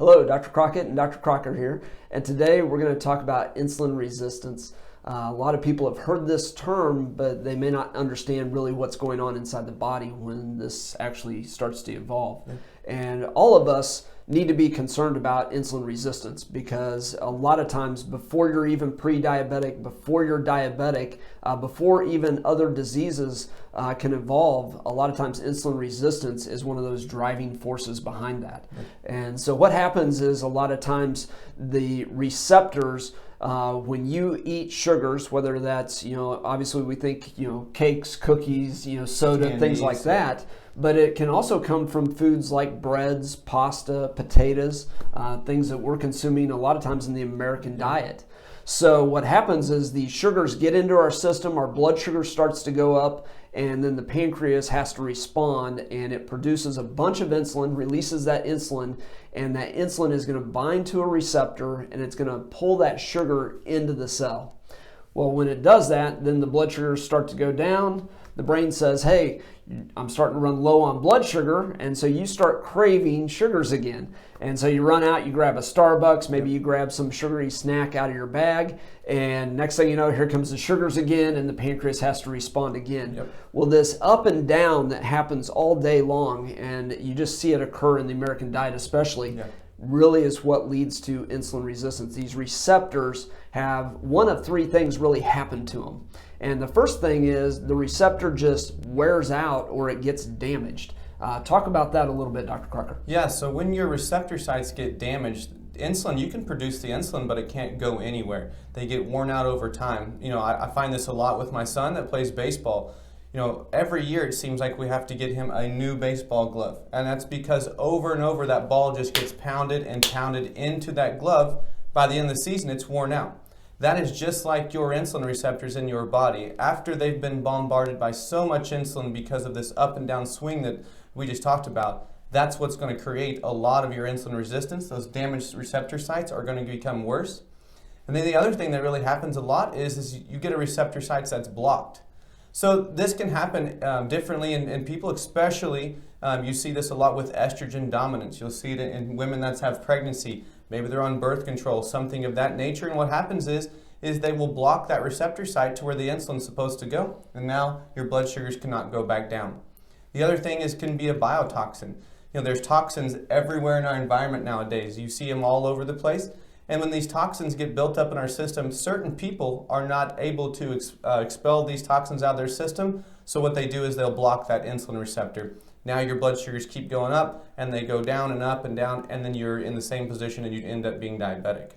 Hello, Dr. Crockett and Dr. Crocker here, and today we're going to talk about insulin resistance. A lot of people have heard this term, but they may not understand really what's going on inside the body when this actually starts to evolve. And all of us need to be concerned about insulin resistance because a lot of times before you're even pre-diabetic, before you're diabetic, before even other diseases can evolve, a lot of times insulin resistance is one of those driving forces behind that. And so what happens is a lot of times the receptors, when you eat sugars, whether that's, obviously we think, cakes, cookies, soda, Candies, things like that. But it can also come from foods like breads, pasta, potatoes, things that we're consuming a lot of times in the American diet. So what happens is the sugars get into our system, our blood sugar starts to go up, and then the pancreas has to respond, and it produces a bunch of insulin, releases that insulin, and that insulin is going to bind to a receptor, and it's going to pull that sugar into the cell. Well, when it does that, then the blood sugars start to go down. The brain says, hey, I'm starting to run low on blood sugar, and so you start craving sugars again. And so you run out, you grab a Starbucks, maybe you grab some sugary snack out of your bag, and next thing you know, here comes the sugars again, and the pancreas has to respond again. Well, this up and down that happens all day long, and you just see it occur in the American diet especially, really is what leads to insulin resistance. These receptors have one of three things really happen to them. And the first thing is the receptor just wears out or it gets damaged. Talk about that a little bit, Dr. Crocker. Yeah, so when your receptor sites get damaged, insulin, you can produce the insulin, but it can't go anywhere. They get worn out over time. I find this a lot with my son that plays baseball. Every year it seems like we have to get him a new baseball glove. And that's because over and over that ball just gets pounded and pounded into that glove. By the end of the season, it's worn out. That is just like your insulin receptors in your body. After they've been bombarded by so much insulin because of this up and down swing that we just talked about, that's what's going to create a lot of your insulin resistance. Those damaged receptor sites are going to become worse. And then the other thing that really happens a lot is you get a receptor site that's blocked. So this can happen differently in people, especially you see this a lot with estrogen dominance. You'll see it in women that have pregnancy. Maybe they're on birth control, something of that nature. And what happens is they will block that receptor site to where the insulin's supposed to go. And now your blood sugars cannot go back down. The other thing can be a biotoxin. There's toxins everywhere in our environment nowadays. You see them all over the place. And when these toxins get built up in our system, certain people are not able to expel these toxins out of their system. So what they do is they'll block that insulin receptor. Now your blood sugars keep going up, and they go down and up and down, and then you're in the same position and you end up being diabetic.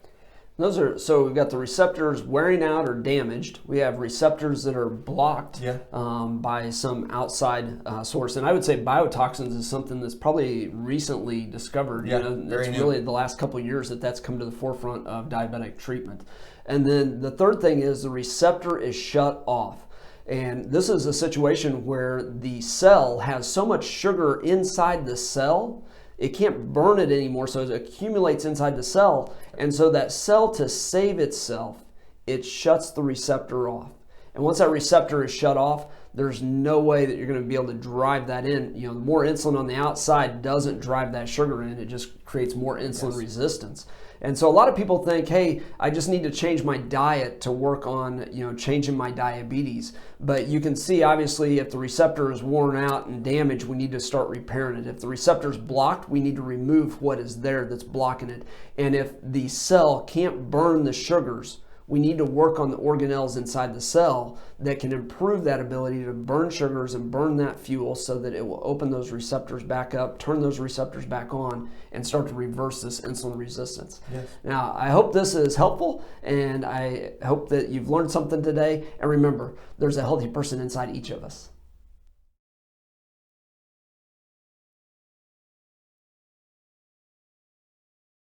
So we've got the receptors wearing out or damaged. We have receptors that are blocked by some outside source. And I would say biotoxins is something that's probably recently discovered. It's really the last couple of years that's come to the forefront of diabetic treatment. And then the third thing is the receptor is shut off. And this is a situation where the cell has so much sugar inside the cell, it can't burn it anymore, so it accumulates inside the cell. And so that cell, to save itself, it shuts the receptor off. And once that receptor is shut off, there's no way that you're going to be able to drive that in. The more insulin on the outside doesn't drive that sugar in, it just creates more insulin resistance. And so a lot of people think, hey, I just need to change my diet to work on, changing my diabetes. But you can see, obviously, if the receptor is worn out and damaged, we need to start repairing it. If the receptor is blocked, we need to remove what is there that's blocking it. And if the cell can't burn the sugars, we need to work on the organelles inside the cell that can improve that ability to burn sugars and burn that fuel so that it will open those receptors back up, turn those receptors back on, and start to reverse this insulin resistance. Now, I hope this is helpful, and I hope that you've learned something today. And remember, there's a healthy person inside each of us.